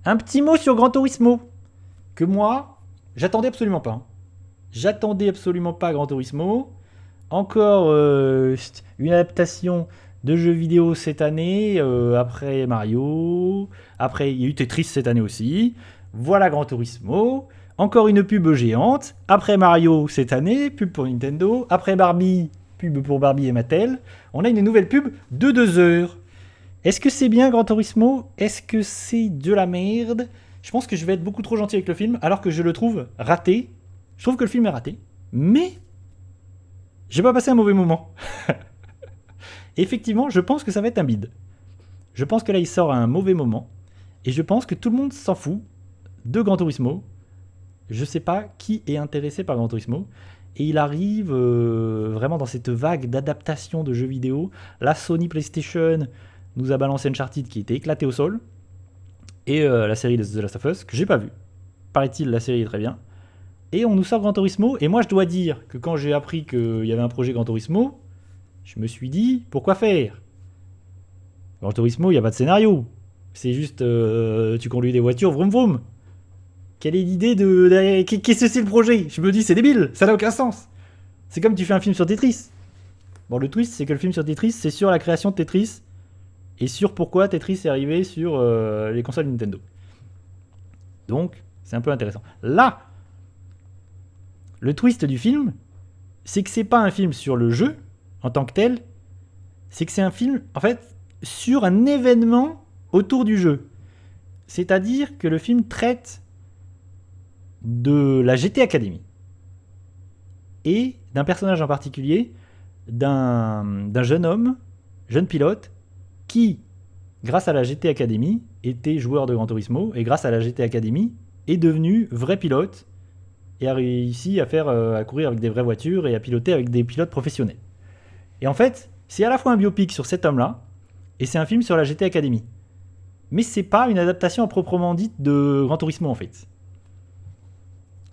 Un petit mot sur Gran Turismo. Que moi, j'attendais absolument pas. J'attendais absolument pas Gran Turismo. Encore une adaptation de jeux vidéo cette année, après Mario. Après, il y a eu Tetris cette année aussi. Voilà Gran Turismo. Encore une pub géante. Après Mario cette année, pub pour Nintendo. Après Barbie, pub pour Barbie et Mattel. On a une nouvelle pub de 2 heures. Est-ce que c'est bien Gran Turismo? Est-ce que c'est de la merde? Je pense que je vais être beaucoup trop gentil avec le film, alors que je le trouve raté. Je trouve que le film est raté. Mais j'ai pas passé un mauvais moment. Effectivement, je pense que ça va être un bide. Je pense que là, il sort à un mauvais moment. Et je pense que tout le monde s'en fout de Gran Turismo. Je sais pas qui est intéressé par Gran Turismo. Et il arrive vraiment dans cette vague d'adaptation de jeux vidéo. La Sony PlayStation nous a balancé Uncharted qui était éclaté au sol. Et la série de The Last of Us, que j'ai pas vue. Paraît-il, la série est très bien. Et on nous sort Gran Turismo. Et moi, je dois dire que quand j'ai appris qu'il y avait un projet Gran Turismo, je me suis dit, pourquoi faire? Gran Turismo, il n'y a pas de scénario. C'est juste, tu conduis des voitures, vroom vroom. Quelle est l'idée de... Qu'est-ce que c'est le projet? Je me dis, c'est débile, ça n'a aucun sens. C'est comme tu fais un film sur Tetris. Bon, le twist, c'est que le film sur Tetris, c'est sur la création de Tetris et sur pourquoi Tetris est arrivé sur les consoles Nintendo. Donc, c'est un peu intéressant. Là, le twist du film, c'est que c'est pas un film sur le jeu en tant que tel, c'est que c'est un film, en fait, sur un événement autour du jeu. C'est-à-dire que le film traite de la GT Academy et d'un personnage en particulier, d'un jeune homme, jeune pilote, qui, grâce à la GT Academy, était joueur de Gran Turismo, et grâce à la GT Academy, est devenu vrai pilote, et a réussi à courir avec des vraies voitures, et à piloter avec des pilotes professionnels. Et en fait, c'est à la fois un biopic sur cet homme-là, et c'est un film sur la GT Academy. Mais c'est pas une adaptation à proprement dite de Gran Turismo, en fait.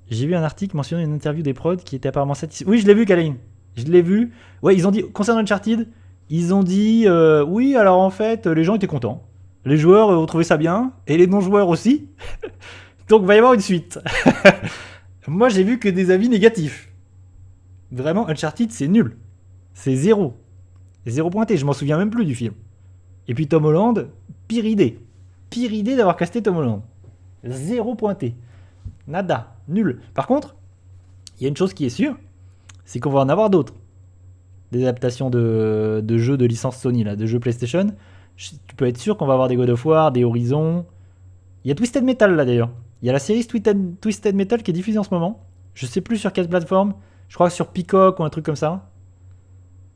J'ai vu un article mentionnant une interview des prods qui était apparemment satisfait. Oui, je l'ai vu, Kalain. Je l'ai vu. Ouais, ils ont dit, concernant Uncharted, ils ont dit, oui, alors en fait, les gens étaient contents. Les joueurs ont trouvé ça bien, et les non-joueurs aussi. Donc, il va y avoir une suite. Moi, j'ai vu que des avis négatifs. Vraiment, Uncharted, c'est nul. C'est zéro. Zéro pointé, je m'en souviens même plus du film. Et puis Tom Holland, pire idée. Pire idée d'avoir casté Tom Holland. Zéro pointé. Nada. Nul. Par contre, il y a une chose qui est sûre, c'est qu'on va en avoir d'autres. Des adaptations de jeux de licence Sony, là, de jeux PlayStation. Tu peux être sûr qu'on va avoir des God of War, des Horizon. Il y a Twisted Metal là d'ailleurs. Il y a la série Twisted Metal qui est diffusée en ce moment. Je sais plus sur quelle plateforme. Je crois que sur Peacock ou un truc comme ça.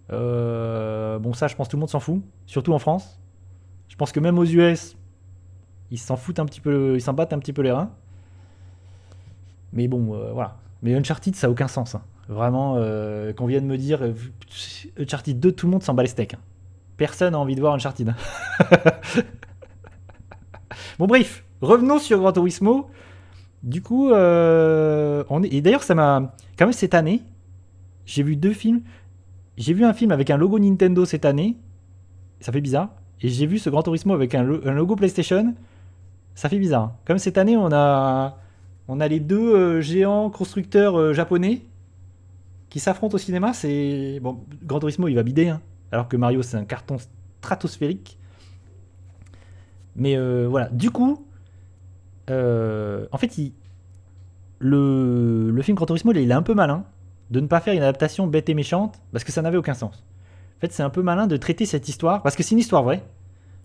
Bon, ça, je pense que tout le monde s'en fout. Surtout en France. Je pense que même aux US, ils s'en foutent un petit peu, ils s'en battent un petit peu les reins. Mais bon, voilà. Mais Uncharted, ça n'a aucun sens. Hein. Vraiment, qu'on vienne me dire Uncharted 2, tout le monde s'en bat les steaks. Hein. Personne n'a envie de voir Uncharted. Bon, bref, revenons sur Gran Turismo. Du coup, et d'ailleurs, ça m'a. Quand même, cette année, j'ai vu 2 films. J'ai vu un film avec un logo Nintendo cette année. Ça fait bizarre. Et j'ai vu ce Gran Turismo avec un logo PlayStation. Ça fait bizarre. Comme cette année, on a les 2 géants constructeurs japonais qui s'affrontent au cinéma. C'est bon, Gran Turismo, il va bider, hein, alors que Mario, c'est un carton stratosphérique. Mais voilà. Du coup, en fait, le film Gran Turismo, il est un peu malin de ne pas faire une adaptation bête et méchante parce que ça n'avait aucun sens. En fait, c'est un peu malin de traiter cette histoire parce que c'est une histoire vraie.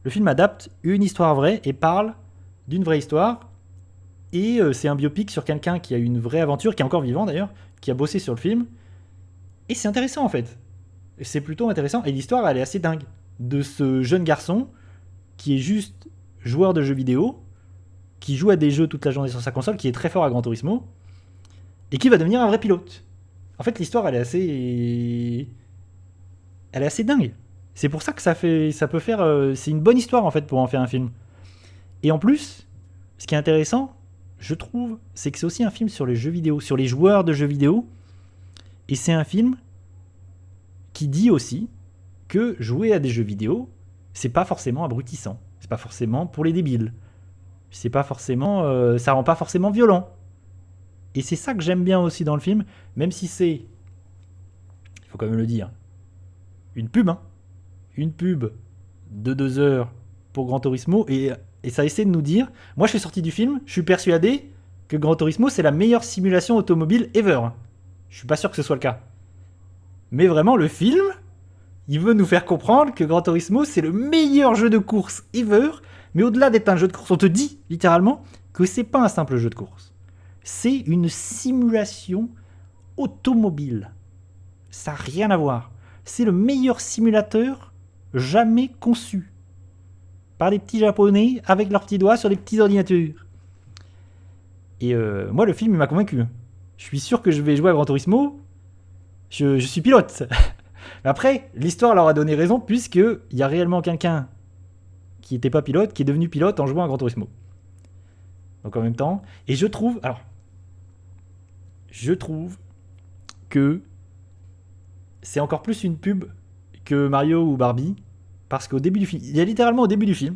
Le film adapte une histoire vraie et parle d'une vraie histoire. Et c'est un biopic sur quelqu'un qui a eu une vraie aventure, qui est encore vivant d'ailleurs, qui a bossé sur le film. Et c'est intéressant en fait. C'est plutôt intéressant. Et l'histoire, elle est assez dingue. De ce jeune garçon qui est juste joueur de jeux vidéo, qui joue à des jeux toute la journée sur sa console, qui est très fort à Gran Turismo, et qui va devenir un vrai pilote. En fait, l'histoire, elle est assez dingue. C'est pour ça que ça peut faire. C'est une bonne histoire en fait pour en faire un film. Et en plus, ce qui est intéressant, je trouve, c'est que c'est aussi un film sur les jeux vidéo, sur les joueurs de jeux vidéo. Et c'est un film qui dit aussi que jouer à des jeux vidéo, c'est pas forcément abrutissant. C'est pas forcément pour les débiles. C'est pas forcément, ça rend pas forcément violent. Et c'est ça que j'aime bien aussi dans le film, même si c'est, il faut quand même le dire, une pub, hein. Une pub de 2 heures pour Gran Turismo, et ça essaie de nous dire, moi je suis sorti du film, je suis persuadé que Gran Turismo c'est la meilleure simulation automobile ever. Je suis pas sûr que ce soit le cas. Mais vraiment, le film, il veut nous faire comprendre que Gran Turismo c'est le meilleur jeu de course ever, mais au-delà d'être un jeu de course, on te dit littéralement que c'est pas un simple jeu de course. C'est une simulation automobile. Ça n'a rien à voir. C'est le meilleur simulateur jamais conçu par des petits japonais avec leurs petits doigts sur des petits ordinateurs. Et moi, le film il m'a convaincu. Je suis sûr que je vais jouer à Gran Turismo. Je suis pilote. Après, l'histoire leur a donné raison puisqu'il y a réellement quelqu'un qui n'était pas pilote qui est devenu pilote en jouant à Gran Turismo. Donc en même temps, et je trouve que c'est encore plus une pub que Mario ou Barbie, parce qu'au début du film, il y a littéralement au début du film,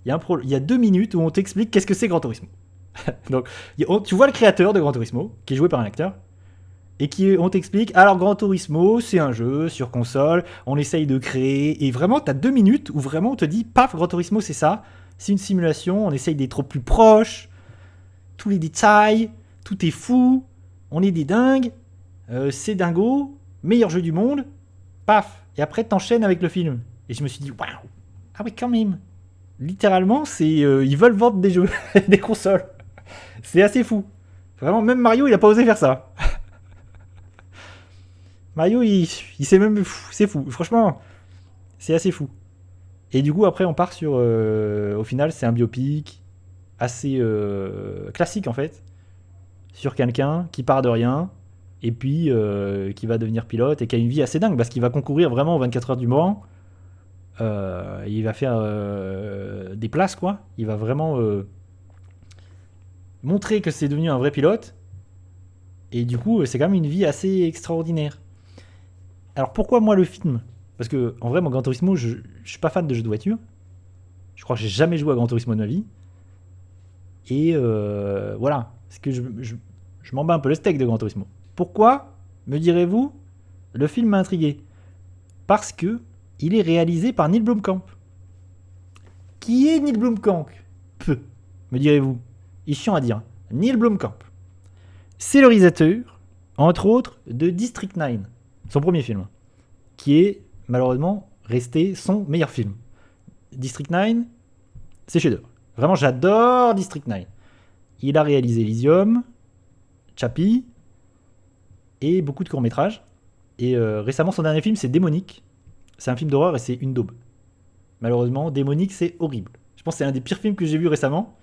il y a 2 minutes où on t'explique qu'est-ce que c'est Gran Turismo. Donc tu vois le créateur de Gran Turismo, qui est joué par un acteur, et on t'explique, alors Gran Turismo, c'est un jeu sur console, on essaye de créer, et vraiment t'as 2 minutes où vraiment on te dit, paf, Gran Turismo c'est ça, c'est une simulation, on essaye d'être au plus proche, tous les détails, tout est fou, on est des dingues, c'est dingo, meilleur jeu du monde, paf, et après t'enchaînes avec le film. Et je me suis dit, waouh, ah oui quand même, littéralement c'est, ils veulent vendre des jeux, des consoles, c'est assez fou. Vraiment, même Mario il a pas osé faire ça. Mario il sait même, c'est fou, franchement, c'est assez fou. Et du coup après on part sur, au final c'est un biopic assez classique en fait, sur quelqu'un qui part de rien et puis qui va devenir pilote et qui a une vie assez dingue parce qu'il va concourir vraiment aux 24 heures du Mans. Il va faire des places quoi. Il va vraiment montrer que c'est devenu un vrai pilote. Et du coup, c'est quand même une vie assez extraordinaire. Alors pourquoi moi le film ? Parce que en vrai, mon Gran Turismo, je suis pas fan de jeux de voiture. Je crois que j'ai jamais joué à Gran Turismo de ma vie. Et voilà, c'est que je m'en bats un peu le steak de Gran Turismo. Pourquoi, me direz-vous, le film m'a intrigué ? Parce que il est réalisé par Neil Blomkamp. Qui est Neil Blomkamp ? Peu, me direz-vous. Il est chiant à dire. Neil Blomkamp. C'est le réalisateur, entre autres, de District 9, son premier film, qui est malheureusement resté son meilleur film. District 9, c'est chef-d'œuvre. Vraiment, j'adore District 9. Il a réalisé Elysium, Chappie et beaucoup de courts-métrages. Et récemment, son dernier film, c'est Démonique. C'est un film d'horreur et c'est une daube. Malheureusement, Démonique, c'est horrible. Je pense que c'est un des pires films que j'ai vu récemment.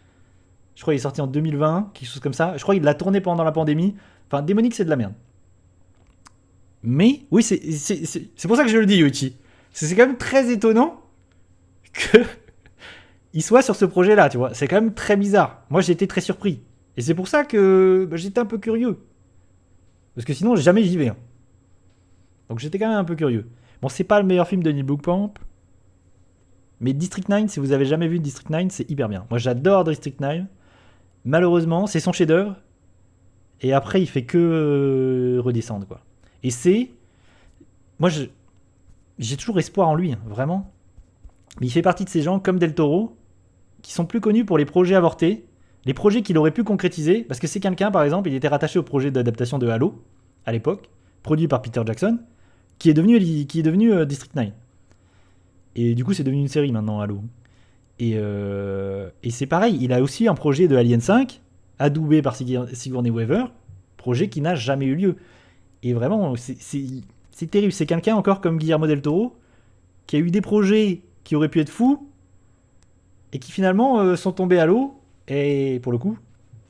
Je crois qu'il est sorti en 2020, quelque chose comme ça. Je crois qu'il l'a tourné pendant la pandémie. Enfin, Démonique, c'est de la merde. Mais, oui, c'est pour ça que je le dis, Yoichi. C'est quand même très étonnant que il soit sur ce projet-là, tu vois. C'est quand même très bizarre. Moi, j'ai été très surpris. Et c'est pour ça que j'étais un peu curieux. Parce que sinon, jamais j'y vais. Hein. Donc j'étais quand même un peu curieux. Bon, c'est pas le meilleur film de Neil Blomkamp. Mais District 9, si vous avez jamais vu District 9, c'est hyper bien. Moi, j'adore District 9. Malheureusement, c'est son chef-d'œuvre. Et après, il fait que redescendre, quoi. Et c'est... Moi, j'ai toujours espoir en lui, hein, vraiment. Mais il fait partie de ces gens, comme Del Toro, qui sont plus connus pour les projets avortés, les projets qu'il aurait pu concrétiser, parce que c'est quelqu'un, par exemple, il était rattaché au projet d'adaptation de Halo, à l'époque, produit par Peter Jackson, qui est devenu District 9. Et du coup, c'est devenu une série maintenant, Halo. Et c'est pareil, il a aussi un projet de Alien 5, adoubé par Sigourney Weaver, projet qui n'a jamais eu lieu. Et vraiment, c'est terrible. C'est quelqu'un encore comme Guillermo del Toro, qui a eu des projets qui auraient pu être fous, et qui finalement sont tombés à l'eau, et pour le coup,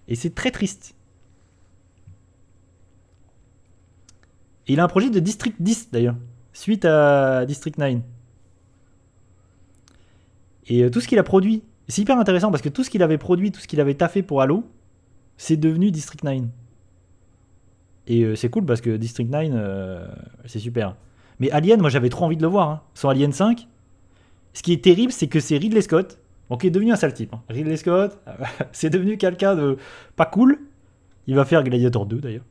et c'est très triste. Et il a un projet de District 10 d'ailleurs, suite à District 9. Et tout ce qu'il a produit, c'est hyper intéressant parce que tout ce qu'il avait produit, tout ce qu'il avait taffé pour Halo, c'est devenu District 9. Et c'est cool parce que District 9, c'est super. Mais Alien, moi j'avais trop envie de le voir. Hein. Son Alien 5, ce qui est terrible, c'est que c'est Ridley Scott. Donc il est devenu un sale type. Hein. Ridley Scott, c'est devenu quelqu'un de pas cool. Il va faire Gladiator 2 d'ailleurs.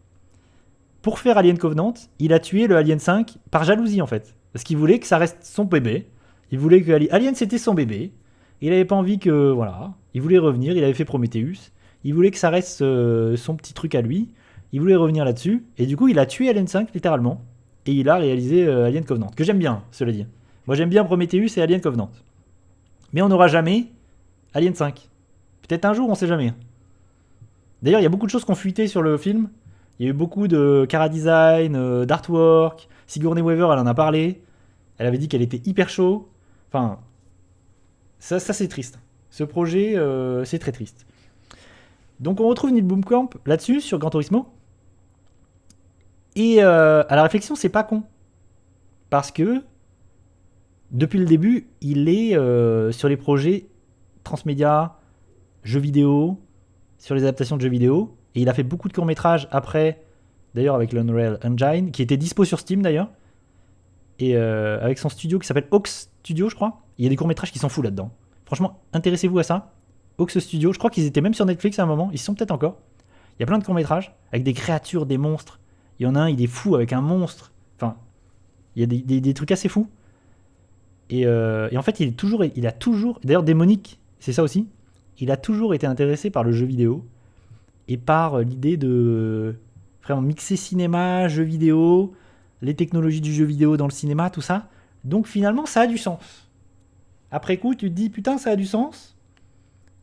Pour faire Alien Covenant, il a tué le Alien 5 par jalousie en fait. Parce qu'il voulait que ça reste son bébé. Il voulait que Alien c'était son bébé. Il avait pas envie que... Voilà. Il voulait revenir, il avait fait Prometheus. Il voulait que ça reste son petit truc à lui. Il voulait revenir là-dessus. Et du coup, il a tué Alien 5 littéralement. Et il a réalisé Alien Covenant. Que j'aime bien, cela dit. Moi j'aime bien Prometheus et Alien Covenant. Mais on n'aura jamais Alien 5. Peut-être un jour, on sait jamais. D'ailleurs, il y a beaucoup de choses qui ont fuité sur le film. Il y a eu beaucoup de chara design, d'artwork. Sigourney Weaver, elle en a parlé. Elle avait dit qu'elle était hyper chaud. Enfin, ça c'est triste. Ce projet, c'est très triste. Donc on retrouve Neil Blomkamp là-dessus, sur Gran Turismo. Et à la réflexion, c'est pas con. Parce que, depuis le début, il est sur les projets transmédia, jeux vidéo, sur les adaptations de jeux vidéo. Et il a fait beaucoup de courts-métrages après, d'ailleurs avec l'Unreal Engine, qui était dispo sur Steam d'ailleurs. Et avec son studio qui s'appelle Ox Studio, je crois. Il y a des courts-métrages qui s'en foutent là-dedans. Franchement, intéressez-vous à ça. Ox Studio, je crois qu'ils étaient même sur Netflix à un moment. Ils sont peut-être encore. Il y a plein de courts-métrages avec des créatures, des monstres. Il y en a un, il est fou avec un monstre. Enfin, il y a des trucs assez fous. Et en fait, il a toujours... D'ailleurs, Démonique, c'est ça aussi. Il a toujours été intéressé par le jeu vidéo. Et par l'idée de vraiment mixer cinéma, jeu vidéo, les technologies du jeu vidéo dans le cinéma, tout ça. Donc finalement, ça a du sens. Après coup, tu te dis, putain, ça a du sens.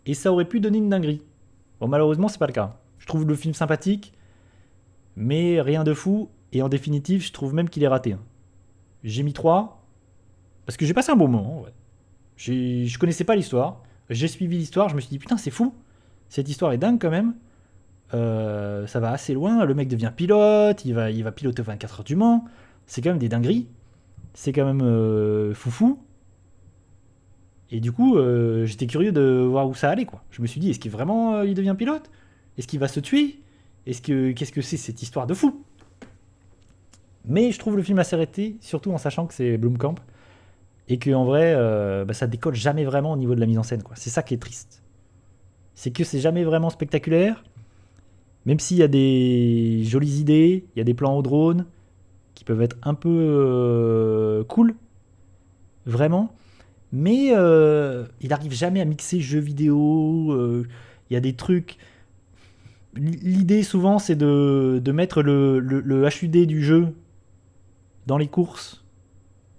Et ça aurait pu donner une dinguerie. Bon, malheureusement, c'est pas le cas. Je trouve le film sympathique, mais rien de fou. Et en définitive, je trouve même qu'il est raté. J'ai mis 3, parce que j'ai passé un bon moment. Ouais. Je connaissais pas l'histoire. J'ai suivi l'histoire, je me suis dit, putain, c'est fou. Cette histoire est dingue quand même. Ça va assez loin, le mec devient pilote, il va piloter 24 heures du Mans, c'est quand même des dingueries, c'est quand même foufou. Et du coup, j'étais curieux de voir où ça allait, quoi. Je me suis dit, est-ce qu'il vraiment il devient pilote? Est-ce qu'il va se tuer? Qu'est-ce que c'est cette histoire de fou? Mais je trouve le film assez arrêté, surtout en sachant que c'est Blomkamp, et qu'en vrai, ça décolle jamais vraiment au niveau de la mise en scène, quoi. C'est ça qui est triste. C'est que c'est jamais vraiment spectaculaire. Même s'il y a des jolies idées, il y a des plans au drone qui peuvent être un peu cool, vraiment. Mais il n'arrive jamais à mixer jeux vidéo. Il y a des trucs. L'idée souvent c'est de mettre le HUD du jeu dans les courses.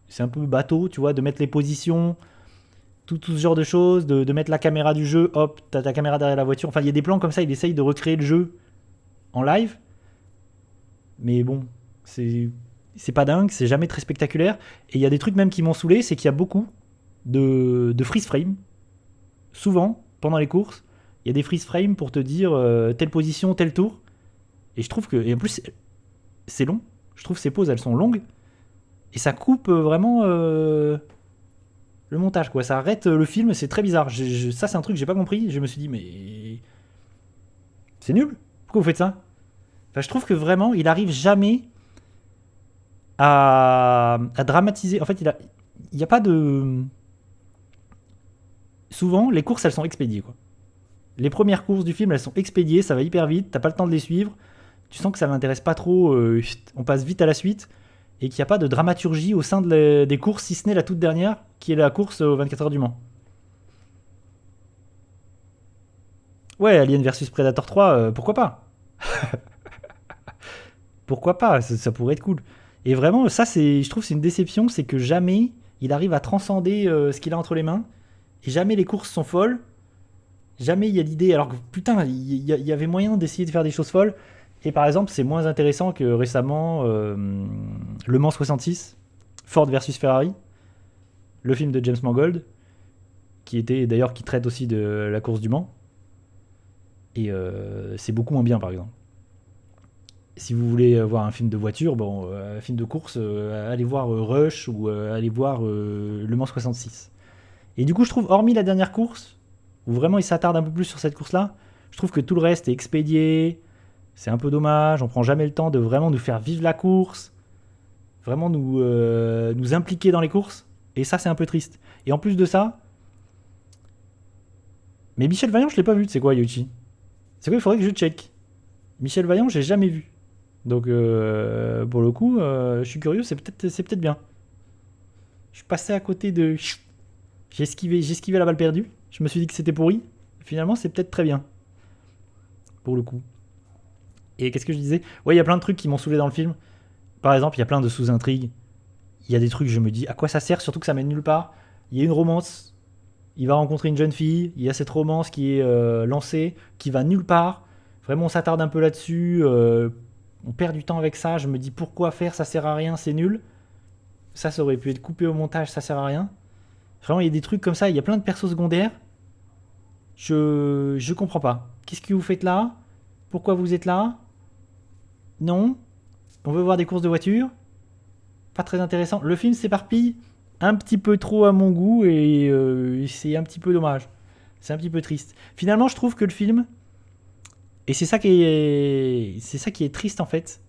C'est un peu bateau, tu vois, de mettre les positions, tout ce genre de choses, de mettre la caméra du jeu, hop, t'as ta caméra derrière la voiture. Enfin, il y a des plans comme ça, il essaye de recréer le jeu en live, mais bon, c'est pas dingue, c'est jamais très spectaculaire. Et il y a des trucs même qui m'ont saoulé, c'est qu'il y a beaucoup de freeze frame. Souvent, pendant les courses, il y a des freeze frames pour te dire telle position, tel tour. Et je trouve que, et en plus, c'est long. Je trouve que ces pauses, elles sont longues. Et ça coupe vraiment le montage, quoi. Ça arrête le film, c'est très bizarre. Ça, c'est un truc que j'ai pas compris. Je me suis dit, mais c'est nul. Pourquoi vous faites ça? Enfin, je trouve que vraiment, il arrive jamais à dramatiser. En fait, il y a pas de... Souvent, les courses, elles sont expédiées, quoi. Les premières courses du film, elles sont expédiées, ça va hyper vite, t'as pas le temps de les suivre. Tu sens que ça m'intéresse pas trop, on passe vite à la suite. Et qu'il n'y a pas de dramaturgie au sein des courses, si ce n'est la toute dernière, qui est la course aux 24 heures du Mans. Ouais, Alien vs Predator 3, pourquoi pas? Pourquoi pas? Ça pourrait être cool. Et vraiment, ça, je trouve, c'est une déception, c'est que jamais il arrive à transcender ce qu'il a entre les mains. Et jamais les courses sont folles. Jamais il y a l'idée. Alors que putain, il y avait moyen d'essayer de faire des choses folles. Et par exemple, c'est moins intéressant que récemment Le Mans 66, Ford versus Ferrari, le film de James Mangold, qui traite aussi de la course du Mans. Et c'est beaucoup moins bien, par exemple. Si vous voulez voir un film de voiture, un film de course, allez voir Rush ou allez voir Le Mans 66. Et du coup, je trouve, hormis la dernière course, où vraiment il s'attarde un peu plus sur cette course-là, je trouve que tout le reste est expédié. C'est un peu dommage, on prend jamais le temps de vraiment nous faire vivre la course, vraiment nous, nous impliquer dans les courses, et ça c'est un peu triste. Et en plus de ça, Mais Michel Vaillant, je l'ai pas vu, c'est quoi, Yoshi? C'est quoi, il faudrait que je check. Michel Vaillant, j'ai jamais vu. Donc, pour le coup, je suis curieux, c'est peut-être bien. Je suis passé à côté de. J'ai esquivé la balle perdue. Je me suis dit que c'était pourri. Finalement, c'est peut-être très bien. Pour le coup. Et qu'est-ce que je disais? Ouais, il y a plein de trucs qui m'ont saoulé dans le film. Par exemple, il y a plein de sous-intrigues. Il y a des trucs, je me dis, à quoi ça sert? Surtout que ça mène nulle part. Il y a une romance. Il va rencontrer une jeune fille. Il y a cette romance qui est lancée, qui va nulle part. Vraiment, on s'attarde un peu là-dessus. On perd du temps avec ça. Je me dis, pourquoi faire? Ça sert à rien, c'est nul. Ça aurait pu être coupé au montage, ça sert à rien. Vraiment, il y a des trucs comme ça. Il y a plein de persos secondaires. Je comprends pas. Qu'est-ce que vous faites là? Pourquoi vous êtes là? Non. On veut voir des courses de voiture. Pas très intéressant. Le film s'éparpille un petit peu trop à mon goût et c'est un petit peu dommage. C'est un petit peu triste. Finalement, je trouve que le film, et c'est ça qui est triste en fait,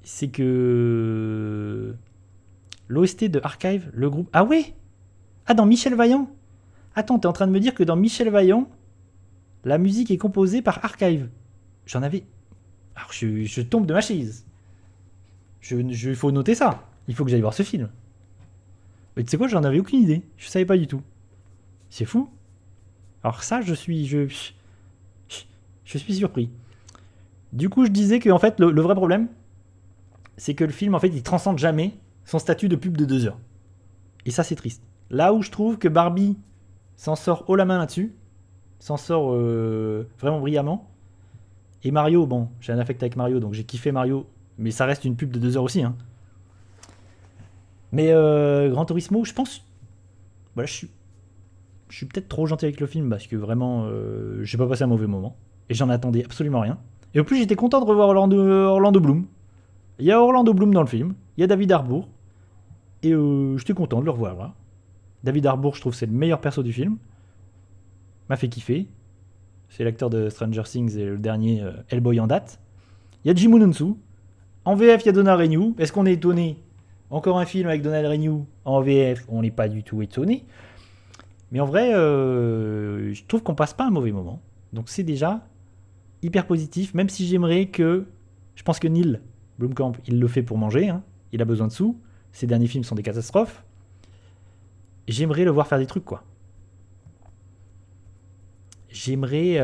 c'est que l'OST de Archive, le groupe. Ah ouais. Ah, dans Michel Vaillant. Attends, t'es en train de me dire que dans Michel Vaillant, la musique est composée par Archive. J'en avais. Alors je tombe de ma chaise. Il faut noter ça. Il faut que j'aille voir ce film. Mais tu sais quoi, j'en avais aucune idée. Je savais pas du tout. C'est fou. Alors ça, je suis surpris. Du coup, je disais que en fait, le vrai problème, c'est que le film, en fait, il transcende jamais son statut de pub de 2 heures. Et ça, c'est triste. Là où je trouve que Barbie s'en sort haut la main là-dessus, s'en sort vraiment brillamment. Et Mario, bon, j'ai un affect avec Mario, donc j'ai kiffé Mario, mais ça reste une pub de 2 heures aussi. Hein. Mais Gran Turismo, je pense. Voilà, je suis peut-être trop gentil avec le film parce que vraiment, j'ai pas passé un mauvais moment. Et j'en attendais absolument rien. Et au plus, j'étais content de revoir Orlando Bloom. Il y a Orlando Bloom dans le film, il y a David Harbour. Et j'étais content de le revoir. Voilà. David Harbour, je trouve, c'est le meilleur perso du film. M'a fait kiffer. C'est l'acteur de Stranger Things et le dernier Hellboy en date. Il y a Jim Hunsu. En VF, il y a Donald Renew. Est-ce qu'on est étonné? Encore un film avec Donald Renew en VF, on n'est pas du tout étonné. Mais en vrai, je trouve qu'on passe pas un mauvais moment. Donc c'est déjà hyper positif, même si j'aimerais que. Je pense que Neil Blomkamp, il le fait pour manger. Hein. Il a besoin de sous. Ses derniers films sont des catastrophes. J'aimerais le voir faire des trucs, quoi. J'aimerais.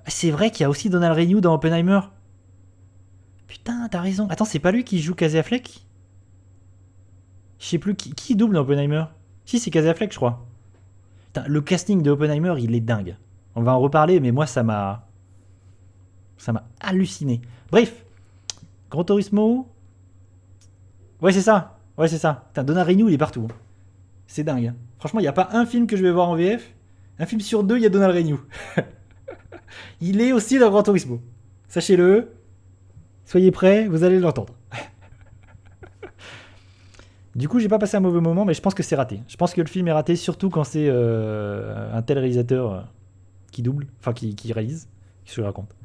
C'est vrai qu'il y a aussi Donald Renew dans Oppenheimer. Putain, t'as raison. Attends, c'est pas lui qui joue Casey Affleck? Je sais plus qui double dans Oppenheimer. Si, c'est Casey Affleck, je crois. Putain, le casting de Oppenheimer, il est dingue. On va en reparler, mais moi, ça m'a halluciné. Bref, Gran Turismo. Ouais, c'est ça. Putain, Donald Renew, il est partout. C'est dingue. Franchement, il n'y a pas un film que je vais voir en VF. Un film sur 2, il y a Donald Renew. Il est aussi dans Gran Turismo. Sachez-le. Soyez prêts, vous allez l'entendre. Du coup, j'ai pas passé un mauvais moment, mais je pense que c'est raté. Je pense que le film est raté, surtout quand c'est un tel réalisateur qui double, enfin qui réalise, qui se raconte.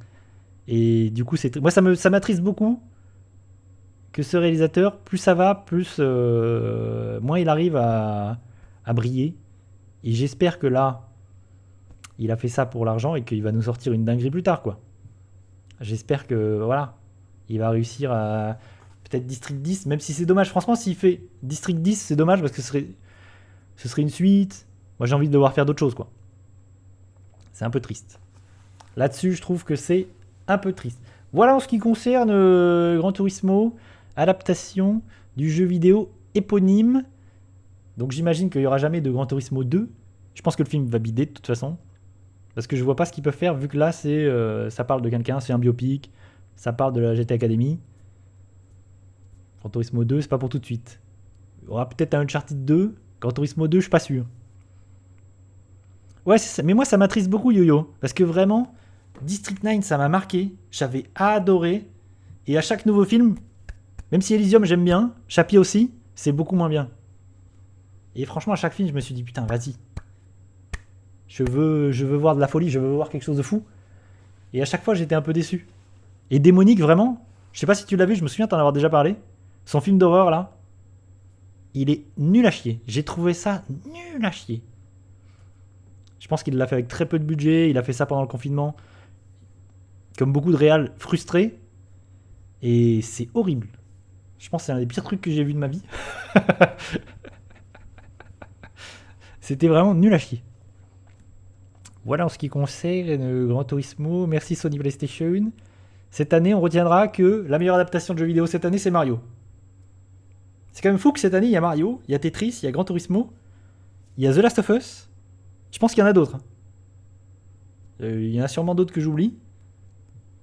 Et du coup, moi, ça m'attriste beaucoup que ce réalisateur, plus ça va, plus moins il arrive à briller. Et j'espère que là, il a fait ça pour l'argent et qu'il va nous sortir une dinguerie plus tard, quoi. J'espère que, voilà, il va réussir à peut-être District 10, même si c'est dommage. Franchement, s'il fait District 10, c'est dommage parce que ce serait une suite. Moi, j'ai envie de devoir faire d'autres choses, quoi. C'est un peu triste. Là-dessus, je trouve que c'est un peu triste. Voilà en ce qui concerne Gran Turismo, adaptation du jeu vidéo éponyme. Donc j'imagine qu'il n'y aura jamais de Gran Turismo 2. Je pense que le film va bider de toute façon. Parce que je vois pas ce qu'ils peuvent faire vu que là, ça parle de quelqu'un, c'est un biopic. Ça parle de la GT Academy. Gran Turismo 2, c'est pas pour tout de suite. Il y aura peut-être un Uncharted 2. Gran Turismo 2, je suis pas sûr. Ouais, c'est ça. Mais moi, ça m'attriste beaucoup, Yo-Yo. Parce que vraiment, District 9, ça m'a marqué. J'avais adoré. Et à chaque nouveau film, même si Elysium, j'aime bien, Chappie aussi, c'est beaucoup moins bien. Et franchement, à chaque film, je me suis dit, putain, vas-y. Je veux voir de la folie, je veux voir quelque chose de fou. Et à chaque fois, j'étais un peu déçu. Et Démonique, vraiment, je sais pas si tu l'as vu, je me souviens t'en avoir déjà parlé. Son film d'horreur, là, il est nul à chier. J'ai trouvé ça nul à chier. pense qu'il l'a fait avec très peu de budget. Il a fait ça pendant le confinement. Comme beaucoup de réals frustrés. Et c'est horrible. Je pense que c'est un des pires trucs que j'ai vu de ma vie. C'était vraiment nul à chier. Voilà en ce qui concerne Gran Turismo. Merci Sony PlayStation. Cette année, on retiendra que la meilleure adaptation de jeu vidéo cette année, c'est Mario. C'est quand même fou que cette année, il y a Mario, il y a Tetris, il y a Gran Turismo, il y a The Last of Us. Je pense qu'il y en a d'autres. Il y en a sûrement d'autres que j'oublie.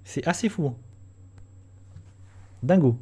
C'est assez fou. Dingo.